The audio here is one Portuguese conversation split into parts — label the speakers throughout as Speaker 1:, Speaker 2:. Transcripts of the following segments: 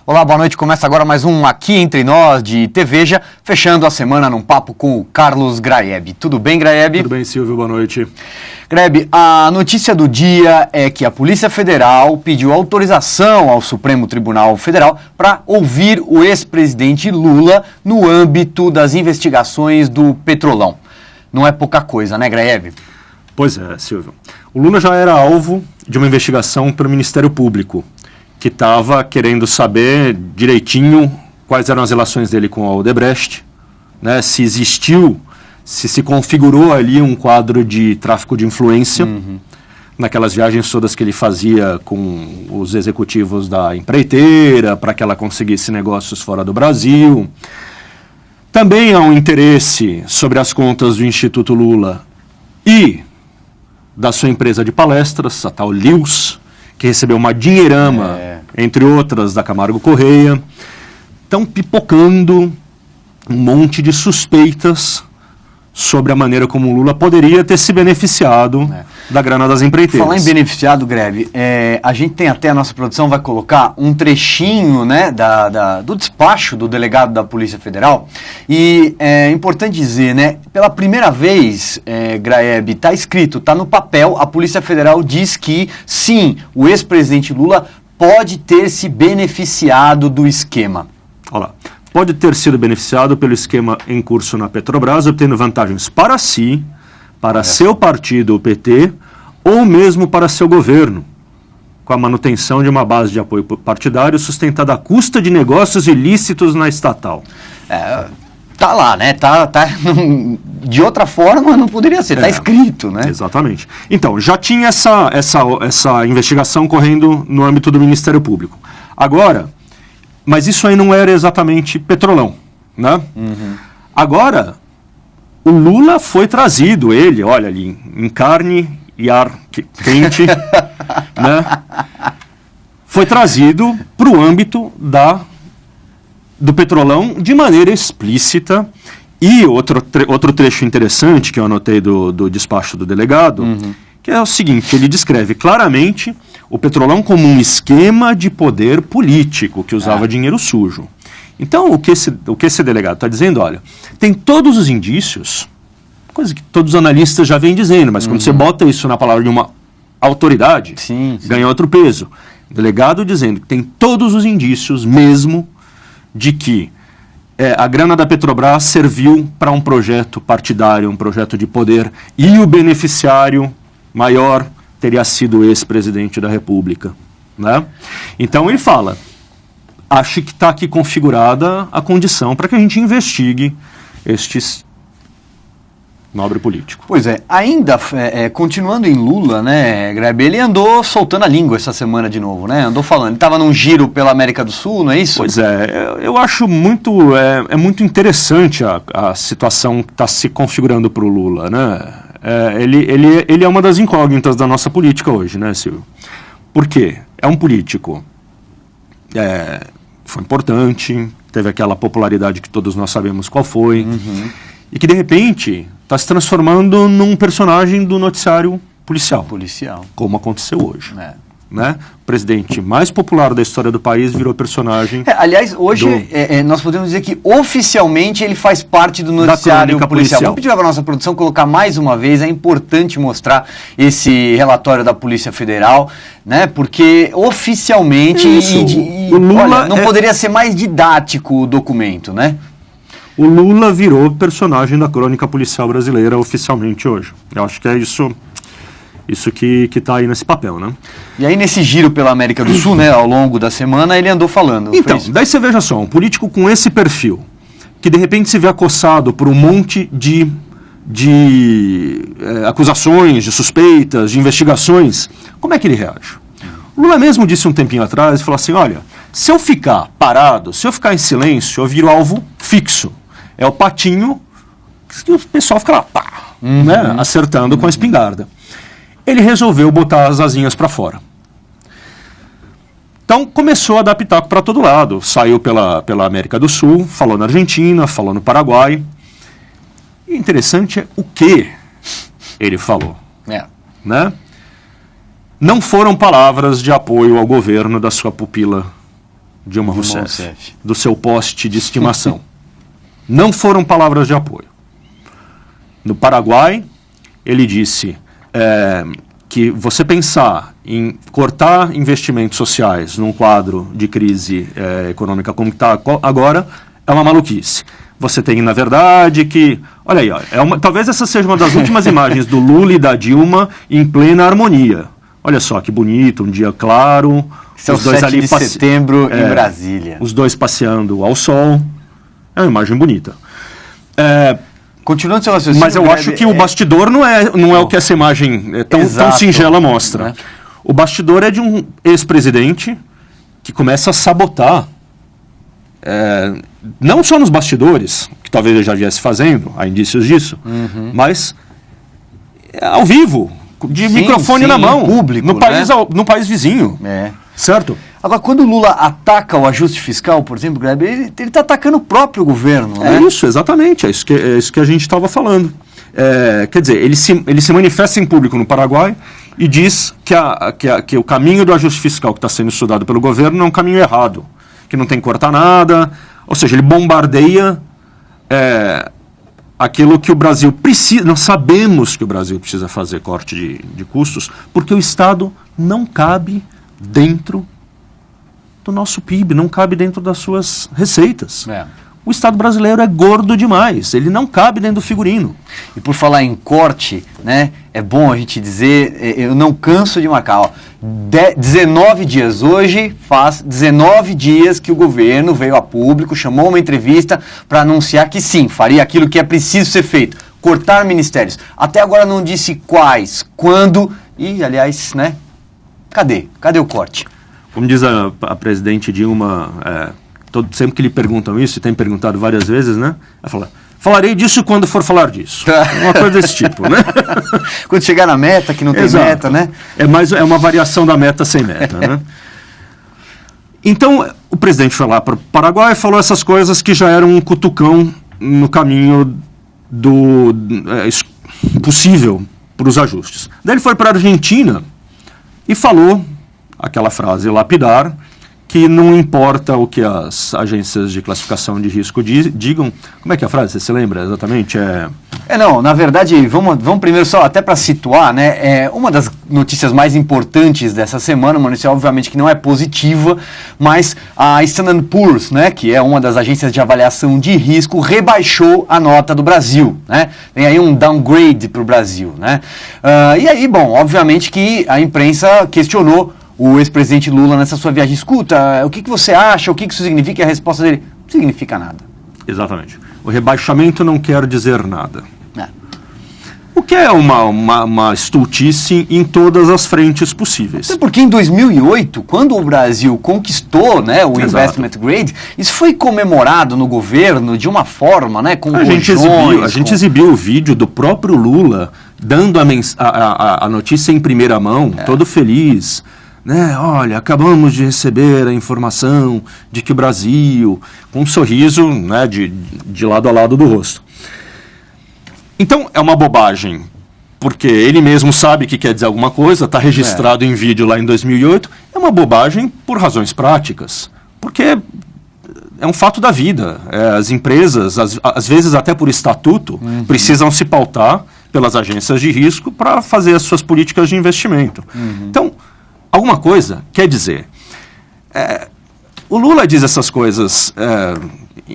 Speaker 1: Olá, boa noite. Começa agora mais um Aqui Entre Nós de TVeja, fechando a semana num papo com o Carlos Graeb. Tudo bem, Graeb?
Speaker 2: Tudo bem, Silvio. Boa noite.
Speaker 1: Graeb, a notícia do dia é que a Polícia Federal pediu autorização ao Supremo Tribunal Federal para ouvir o ex-presidente Lula no âmbito das investigações do Petrolão. Não é pouca coisa, né, Graeb?
Speaker 2: Pois é, Silvio. O Lula já era alvo de uma investigação pelo Ministério Público, que estava querendo saber direitinho quais eram as relações dele com a Odebrecht, né, se existiu, se configurou ali um quadro de tráfico de influência, naquelas viagens todas que ele fazia com os executivos da empreiteira, para que ela conseguisse negócios fora do Brasil. Também há um interesse sobre as contas do Instituto Lula e da sua empresa de palestras, a tal Lils, que recebeu uma dinheirama, entre outras, da Camargo Correia. Estão pipocando um monte de suspeitas sobre a maneira como o Lula poderia ter se beneficiado da grana das empreiteiras.
Speaker 1: Falar em beneficiado, Graeb, a gente tem até, a nossa produção vai colocar um trechinho, né, do despacho do delegado da Polícia Federal. E é importante dizer, né, pela primeira vez, Graeb, está escrito, está no papel, a Polícia Federal diz que, sim, o ex-presidente Lula pode ter se beneficiado do esquema.
Speaker 2: Olha lá. Pode ter sido beneficiado pelo esquema em curso na Petrobras, obtendo vantagens para si, para seu partido, o PT, ou mesmo para seu governo, com a manutenção de uma base de apoio partidário sustentada à custa de negócios ilícitos na estatal.
Speaker 1: Tá lá, né? De outra forma não poderia ser, tá escrito, né?
Speaker 2: Exatamente. Então, já tinha essa investigação correndo no âmbito do Ministério Público. Agora, mas isso aí não era exatamente Petrolão, né? Agora, o Lula foi trazido, ele, olha ali, em carne e ar quente, né? Foi trazido para o âmbito do Petrolão de maneira explícita. E outro trecho interessante que eu anotei do despacho do delegado, que é o seguinte: ele descreve claramente o Petrolão como um esquema de poder político que usava dinheiro sujo. Então, o que esse delegado está dizendo, olha, tem todos os indícios, coisa que todos os analistas já vêm dizendo, mas quando você bota isso na palavra de uma autoridade, ganha outro peso. O delegado dizendo que tem todos os indícios mesmo de que a grana da Petrobras serviu para um projeto partidário, um projeto de poder, e o beneficiário maior teria sido o ex-presidente da República, né? Então ele fala, acho que está aqui configurada a condição para que a gente investigue estes nobre político.
Speaker 1: Pois é, ainda continuando em Lula, né, Graeb, ele andou soltando a língua essa semana de novo, né? Andou falando, ele estava num giro pela América do Sul, não é isso?
Speaker 2: Pois é, eu acho muito interessante a situação que está se configurando para o Lula, né? Ele é uma das incógnitas da nossa política hoje, né, Silvio? Por quê? É um político, foi importante, teve aquela popularidade que todos nós sabemos qual foi, e que de repente está se transformando num personagem do noticiário policial, como aconteceu hoje. Né? O presidente mais popular da história do país virou personagem.
Speaker 1: Aliás, hoje nós podemos dizer que oficialmente ele faz parte do noticiário policial. Vamos pedir para a nossa produção colocar mais uma vez, é importante mostrar esse relatório da Polícia Federal, né? Porque oficialmente
Speaker 2: o Lula
Speaker 1: não poderia ser mais didático o documento, né?
Speaker 2: O Lula virou personagem da crônica policial brasileira oficialmente hoje. Eu acho que é isso que está aí nesse papel, né?
Speaker 1: E aí nesse giro pela América do Sul, né, ao longo da semana, ele andou falando.
Speaker 2: Então, daí você veja só, um político com esse perfil, que de repente se vê acossado por um monte de acusações, de suspeitas, de investigações, como é que ele reage? O Lula mesmo disse um tempinho atrás, falou assim, olha, se eu ficar parado, se eu ficar em silêncio, eu viro alvo fixo. É o patinho que o pessoal fica lá, pá, né, acertando com a espingarda. Ele resolveu botar as asinhas para fora. Então começou a dar pitaco para todo lado. Saiu pela América do Sul, falou na Argentina, falou no Paraguai. E interessante é o que ele falou. Né? não foram palavras de apoio ao governo da sua pupila Dilma Rousseff, do seu poste de estimação. Não foram palavras de apoio. No Paraguai, ele disse que você pensar em cortar investimentos sociais num quadro de crise econômica como está agora é uma maluquice. Você tem, na verdade, que... Olha aí, ó, talvez essa seja uma das últimas imagens do Lula e da Dilma em plena harmonia. Olha só que bonito, um dia claro.
Speaker 1: Esse os dois 7 ali de setembro em Brasília.
Speaker 2: Os dois passeando ao sol. É uma imagem bonita.
Speaker 1: Continuando seu raciocínio...
Speaker 2: Mas eu acho que o bastidor não é o que essa imagem tão singela mostra. Né? O bastidor é de um ex-presidente que começa a sabotar. Não só nos bastidores, que talvez ele já viesse fazendo, há indícios disso, mas ao vivo, de microfone na mão,
Speaker 1: público,
Speaker 2: no país vizinho. Certo?
Speaker 1: Agora, quando o Lula ataca o ajuste fiscal, por exemplo, ele está atacando o próprio governo.
Speaker 2: É isso, exatamente. É isso que a gente estava falando. Quer dizer, ele se manifesta em público no Paraguai e diz que o caminho do ajuste fiscal que está sendo estudado pelo governo é um caminho errado, que não tem que cortar nada. Ou seja, ele bombardeia aquilo que o Brasil precisa. Nós sabemos que o Brasil precisa fazer corte de custos, porque o Estado não cabe dentro do nosso PIB, não cabe dentro das suas receitas. O Estado brasileiro é gordo demais, ele não cabe dentro do figurino.
Speaker 1: E por falar em corte, né, é bom a gente dizer, eu não canso de marcar, 19 dias, hoje faz 19 dias que o governo veio a público, chamou uma entrevista para anunciar que sim, faria aquilo que é preciso ser feito, cortar ministérios. Até agora não disse quais, quando e, aliás, né, cadê o corte?
Speaker 2: Como diz a presidente Dilma, sempre que lhe perguntam isso, e tem perguntado várias vezes, né? Ela fala, falarei disso quando for falar disso. Uma coisa desse tipo, né?
Speaker 1: Quando chegar na meta, que não tem meta, né?
Speaker 2: É uma variação da meta sem meta, né? Então, o presidente foi lá para o Paraguai e falou essas coisas que já eram um cutucão no caminho possível para os ajustes. Daí ele foi para a Argentina e falou aquela frase lapidar, que não importa o que as agências de classificação de risco digam. Como é que é a frase? Você se lembra exatamente?
Speaker 1: Não, na verdade, vamos primeiro só, até para situar, né, uma das notícias mais importantes dessa semana, uma notícia obviamente que não é positiva, mas a Standard & Poor's, né, que é uma das agências de avaliação de risco, rebaixou a nota do Brasil, né, tem aí um downgrade para o Brasil, né, e aí, bom, obviamente que a imprensa questionou o ex-presidente Lula nessa sua viagem. Escuta, o que você acha, o que isso significa? E a resposta dele, não significa nada.
Speaker 2: Exatamente. O rebaixamento não quer dizer nada. O que é uma estultice em todas as frentes possíveis.
Speaker 1: Até porque em 2008, quando o Brasil conquistou, né, o Investment Grade, isso foi comemorado no governo de uma forma, né, com
Speaker 2: a gente exibiu o vídeo do próprio Lula dando a notícia em primeira mão, todo feliz. Né, olha, acabamos de receber a informação de que o Brasil, com um sorriso, né, de lado a lado do rosto. Então, é uma bobagem, porque ele mesmo sabe que quer dizer alguma coisa, está registrado em vídeo lá em 2008, é uma bobagem por razões práticas, porque é um fato da vida. As empresas, às vezes até por estatuto, precisam se pautar pelas agências de risco para fazer as suas políticas de investimento. Então, alguma coisa quer dizer. O Lula diz essas coisas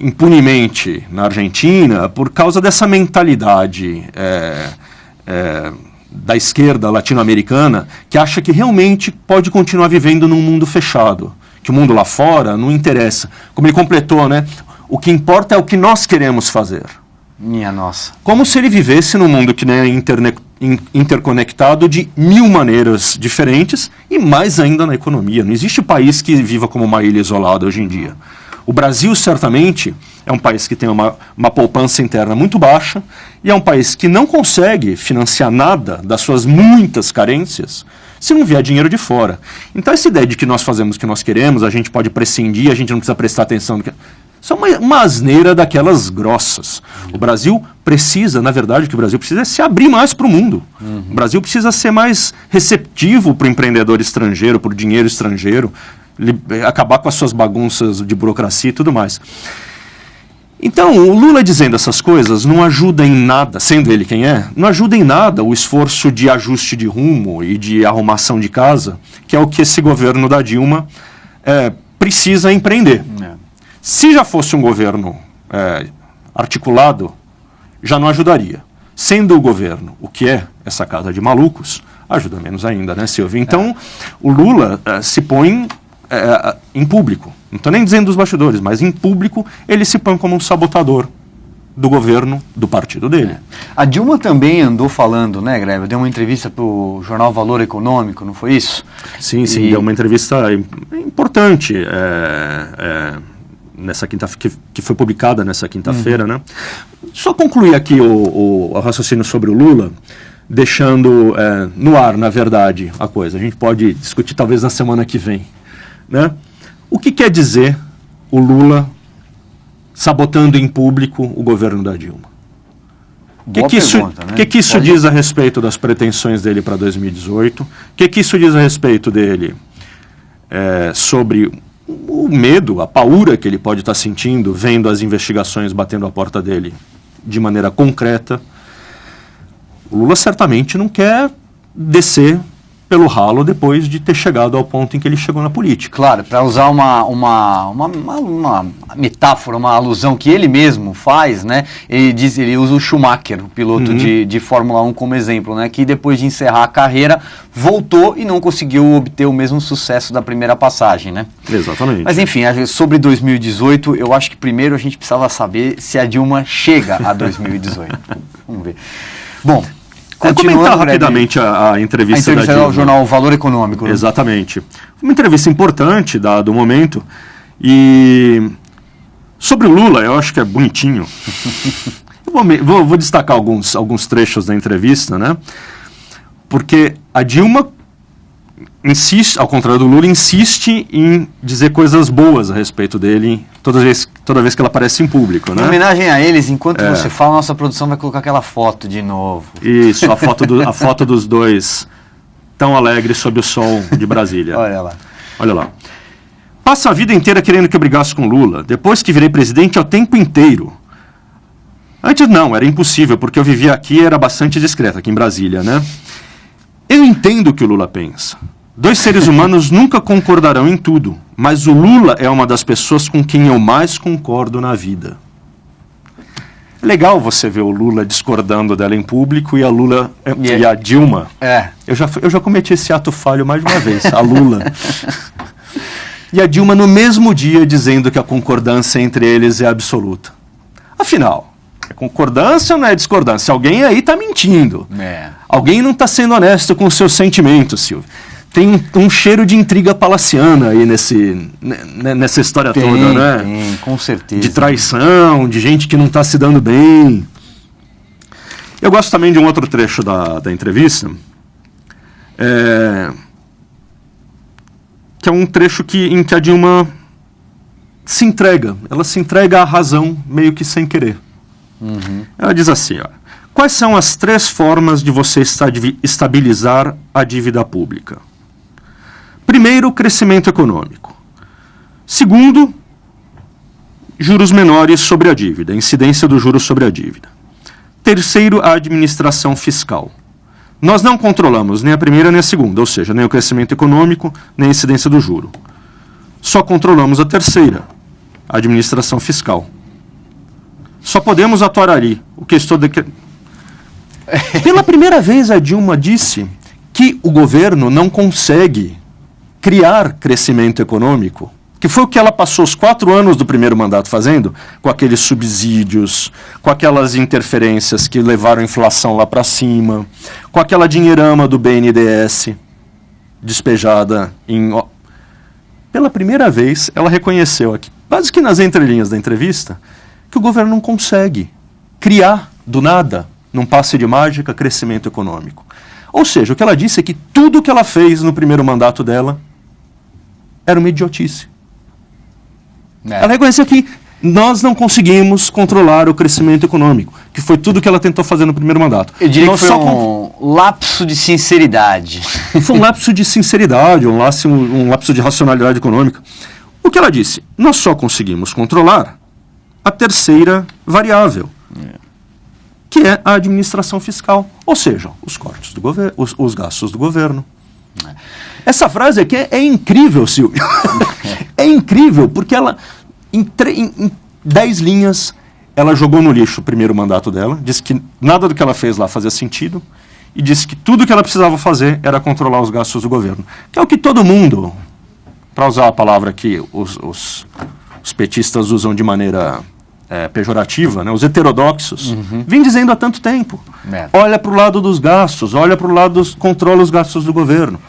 Speaker 2: impunemente na Argentina por causa dessa mentalidade da esquerda latino-americana que acha que realmente pode continuar vivendo num mundo fechado, que o mundo lá fora não interessa. Como ele completou, né? O que importa é o que nós queremos fazer.
Speaker 1: Minha nossa.
Speaker 2: Como se ele vivesse num mundo que é interconectado de 1000 maneiras diferentes e mais ainda na economia. Não existe país que viva como uma ilha isolada hoje em dia. O Brasil, certamente, é um país que tem uma poupança interna muito baixa e é um país que não consegue financiar nada das suas muitas carências se não vier dinheiro de fora. Então, essa ideia de que nós fazemos o que nós queremos, a gente pode prescindir, a gente não precisa prestar atenção no que... Isso é uma asneira daquelas grossas. O Brasil precisa, na verdade, o que o Brasil precisa é se abrir mais para o mundo. O Brasil precisa ser mais receptivo para o empreendedor estrangeiro, para o dinheiro estrangeiro, acabar com as suas bagunças de burocracia e tudo mais. Então, o Lula dizendo essas coisas não ajuda em nada, sendo ele quem é, não ajuda em nada o esforço de ajuste de rumo e de arrumação de casa, que é o que esse governo da Dilma precisa empreender. Se já fosse um governo articulado, já não ajudaria. Sendo o governo o que é essa casa de malucos, ajuda menos ainda, né, Silvio? Então, o Lula se põe em público. Não estou nem dizendo dos bastidores, mas em público ele se põe como um sabotador do governo, do partido dele.
Speaker 1: A Dilma também andou falando, né, Greber? Deu uma entrevista para o jornal Valor Econômico, não foi isso?
Speaker 2: Sim, deu uma entrevista importante nessa que foi publicada nessa quinta-feira, né? Só concluir aqui o raciocínio sobre o Lula, deixando no ar, na verdade, a coisa. A gente pode discutir talvez na semana que vem, né? O que quer dizer o Lula sabotando em público o governo da Dilma? O que isso diz a respeito das pretensões dele para 2018? O que isso diz a respeito dele sobre o medo, a paura que ele pode estar sentindo, vendo as investigações batendo a porta dele de maneira concreta? O Lula certamente não quer descer pelo ralo depois de ter chegado ao ponto em que ele chegou na política.
Speaker 1: Claro, para usar uma metáfora, uma alusão que ele mesmo faz, né? Ele usa o Schumacher, o piloto de Fórmula 1 como exemplo, né? Que depois de encerrar a carreira, voltou e não conseguiu obter o mesmo sucesso da primeira passagem, né?
Speaker 2: Exatamente.
Speaker 1: Mas enfim, sobre 2018, eu acho que primeiro a gente precisava saber se a Dilma chega a 2018. Vamos ver. Bom,
Speaker 2: comentar rapidamente a entrevista da Dilma.
Speaker 1: Ao jornal Valor Econômico. Né?
Speaker 2: Exatamente. Uma entrevista importante do momento. E sobre o Lula, eu acho que é bonitinho. Eu vou destacar alguns trechos da entrevista, né? Porque a Dilma insiste, ao contrário do Lula, insiste em dizer coisas boas a respeito dele toda vez que ela aparece em público, né?
Speaker 1: Em homenagem a eles, enquanto você fala, nossa produção vai colocar aquela foto de novo.
Speaker 2: Isso, a foto dos dois tão alegres sob o sol de Brasília. Olha lá. Passa a vida inteira querendo que eu brigasse com Lula. Depois que virei presidente, é o tempo inteiro. Antes não, era impossível, porque eu vivia aqui e era bastante discreto, aqui em Brasília, né? Eu entendo o que o Lula pensa. Dois seres humanos nunca concordarão em tudo, mas o Lula é uma das pessoas com quem eu mais concordo na vida. É legal você ver o Lula discordando dela em público e a Dilma. Eu já cometi esse ato falho mais de uma vez, a Lula. E a Dilma no mesmo dia dizendo que a concordância entre eles é absoluta. Afinal, é concordância ou não é discordância? Alguém aí está mentindo. Alguém não está sendo honesto com os seus sentimentos, Silvio. Tem um cheiro de intriga palaciana aí nessa história toda, né?
Speaker 1: Tem, com certeza.
Speaker 2: De traição, de gente que não está se dando bem. Eu gosto também de um outro trecho da entrevista, que é um trecho em que a Dilma se entrega. Ela se entrega à razão, meio que sem querer. Ela diz assim, quais são as 3 formas de você estabilizar a dívida pública? Primeiro, crescimento econômico. Segundo, juros menores sobre a dívida, incidência do juros sobre a dívida. Terceiro, a administração fiscal. Nós não controlamos nem a primeira nem a segunda, ou seja, nem o crescimento econômico, nem a incidência do juro. Só controlamos a terceira, a administração fiscal. Só podemos atuar ali. O que estou Pela primeira vez, a Dilma disse que o governo não consegue criar crescimento econômico, que foi o que ela passou os 4 anos do primeiro mandato fazendo, com aqueles subsídios, com aquelas interferências que levaram a inflação lá para cima, com aquela dinheirama do BNDES despejada em... Pela primeira vez, ela reconheceu aqui, quase que nas entrelinhas da entrevista, que o governo não consegue criar do nada, num passe de mágica, crescimento econômico. Ou seja, o que ela disse é que tudo que ela fez no primeiro mandato dela era uma idiotice. Ela reconheceu que nós não conseguimos controlar o crescimento econômico, que foi tudo que ela tentou fazer no primeiro mandato.
Speaker 1: Eu diria que foi um lapso de sinceridade.
Speaker 2: Foi um lapso de sinceridade, um lapso de racionalidade econômica. O que ela disse? Nós só conseguimos controlar a terceira variável, que é a administração fiscal, ou seja, os cortes do governo, os gastos do governo. Essa frase aqui é incrível, Silvio. É incrível, porque ela, em 10 linhas, ela jogou no lixo o primeiro mandato dela, disse que nada do que ela fez lá fazia sentido, e disse que tudo que ela precisava fazer era controlar os gastos do governo. Que é o que todo mundo, para usar a palavra que os petistas usam de maneira pejorativa, né, os heterodoxos, vêm dizendo há tanto tempo. Olha para o lado dos gastos, olha para o lado controla os gastos do governo.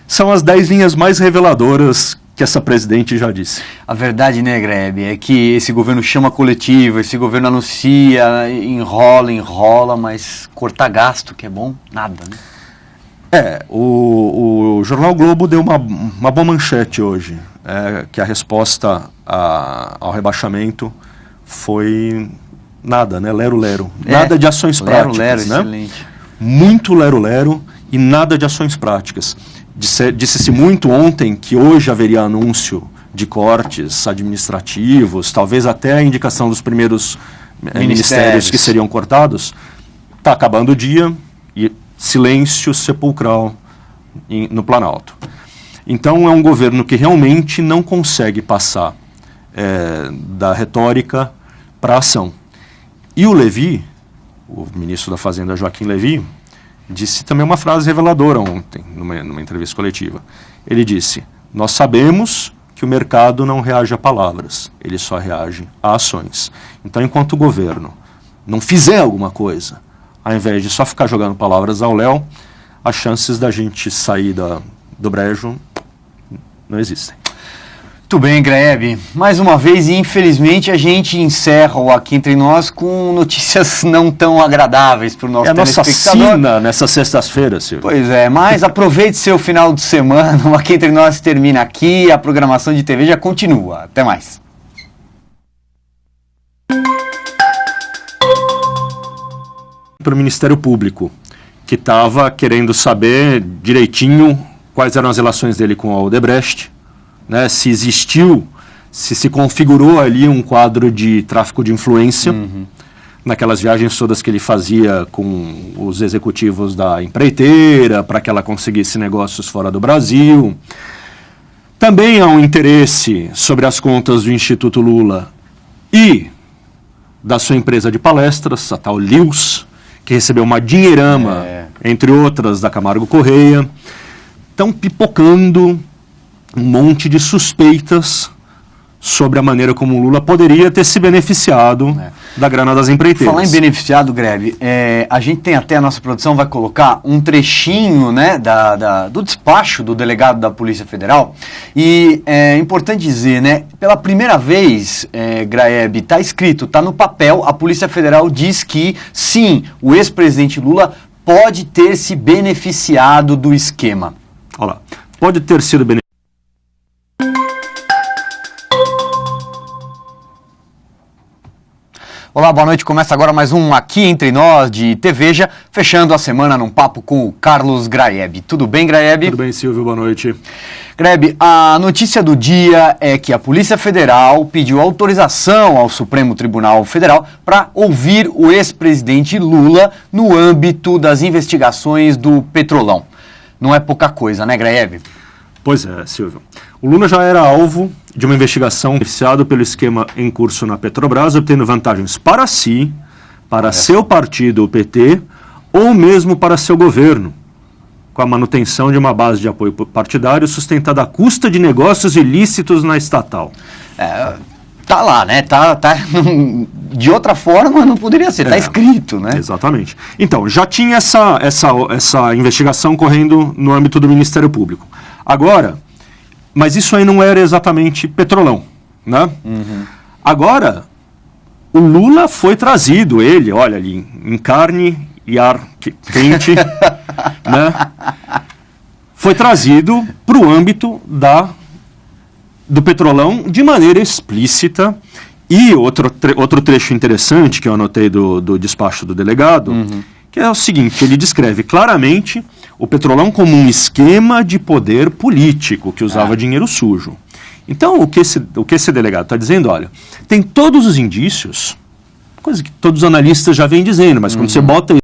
Speaker 2: São as 10 linhas mais reveladoras que essa presidente já disse.
Speaker 1: A verdade, né, Grebe, é que esse governo chama coletiva, esse governo anuncia, enrola, mas cortar gasto, que é bom, nada, né?
Speaker 2: O jornal Globo deu uma boa manchete hoje, que a resposta ao rebaixamento foi nada, né? Lero-lero. Nada de ações práticas, né?
Speaker 1: Excelente.
Speaker 2: Muito lero-lero e nada de ações práticas. Disse-se muito ontem que hoje haveria anúncio de cortes administrativos, talvez até a indicação dos primeiros ministérios que seriam cortados. Está acabando o dia e silêncio sepulcral no Planalto. Então é um governo que realmente não consegue passar da retórica para a ação. E o Levi, o ministro da Fazenda Joaquim Levi, disse também uma frase reveladora ontem, numa entrevista coletiva. Ele disse: nós sabemos que o mercado não reage a palavras, ele só reage a ações. Então, enquanto o governo não fizer alguma coisa, ao invés de só ficar jogando palavras ao léu, as chances da gente sair do brejo não existem.
Speaker 1: Muito bem, Graeb. Mais uma vez, infelizmente, a gente encerra o Aqui Entre Nós com notícias não tão agradáveis para o nosso telespectador.
Speaker 2: É a nossa sina nessas sextas-feiras, Silvio.
Speaker 1: Pois é, mas aproveite seu final de semana. O Aqui Entre Nós termina aqui, a programação de TV já continua. Até mais.
Speaker 2: Para o Ministério Público, que estava querendo saber direitinho quais eram as relações dele com a Odebrecht, né, se existiu, se configurou ali um quadro de tráfico de influência, naquelas viagens todas que ele fazia com os executivos da empreiteira, para que ela conseguisse negócios fora do Brasil. Também há um interesse sobre as contas do Instituto Lula e da sua empresa de palestras, a tal Lils, que recebeu uma dinheirama, entre outras, da Camargo Correia. Estão pipocando um monte de suspeitas sobre a maneira como o Lula poderia ter se beneficiado da grana das empreiteiras.
Speaker 1: Falar em beneficiado, Grebe, a gente tem até, a nossa produção vai colocar um trechinho, né, do despacho do delegado da Polícia Federal, e é importante dizer, né, pela primeira vez, Graeb, está escrito, está no papel, a Polícia Federal diz que, sim, o ex-presidente Lula pode ter se beneficiado do esquema.
Speaker 2: Olha lá, pode ter sido beneficiado.
Speaker 1: Olá, boa noite. Começa agora mais um Aqui Entre Nós de TVja, fechando a semana num papo com o Carlos Graeb. Tudo bem, Graeb?
Speaker 2: Tudo bem, Silvio. Boa noite.
Speaker 1: Graeb, a notícia do dia é que a Polícia Federal pediu autorização ao Supremo Tribunal Federal para ouvir o ex-presidente Lula no âmbito das investigações do Petrolão. Não é pouca coisa, né, Graeb?
Speaker 2: Pois é, Silvio. O Lula já era alvo de uma investigação beneficiado pelo esquema em curso na Petrobras, obtendo vantagens para si, para seu partido, o PT, ou mesmo para seu governo, com a manutenção de uma base de apoio partidário sustentada à custa de negócios ilícitos na estatal.
Speaker 1: Tá lá, né? De outra forma não poderia ser, tá escrito, né?
Speaker 2: Exatamente. Então, já tinha essa investigação correndo no âmbito do Ministério Público. Agora, mas isso aí não era exatamente Petrolão, né? Agora, o Lula foi trazido, ele, olha ali, em carne e ar quente, né? Foi trazido para o âmbito do Petrolão de maneira explícita E outro trecho interessante que eu anotei do despacho do delegado, que é o seguinte, ele descreve claramente o Petrolão como um esquema de poder político que usava dinheiro sujo. Então, o que esse delegado está dizendo, olha, tem todos os indícios, coisa que todos os analistas já vêm dizendo, mas quando você bota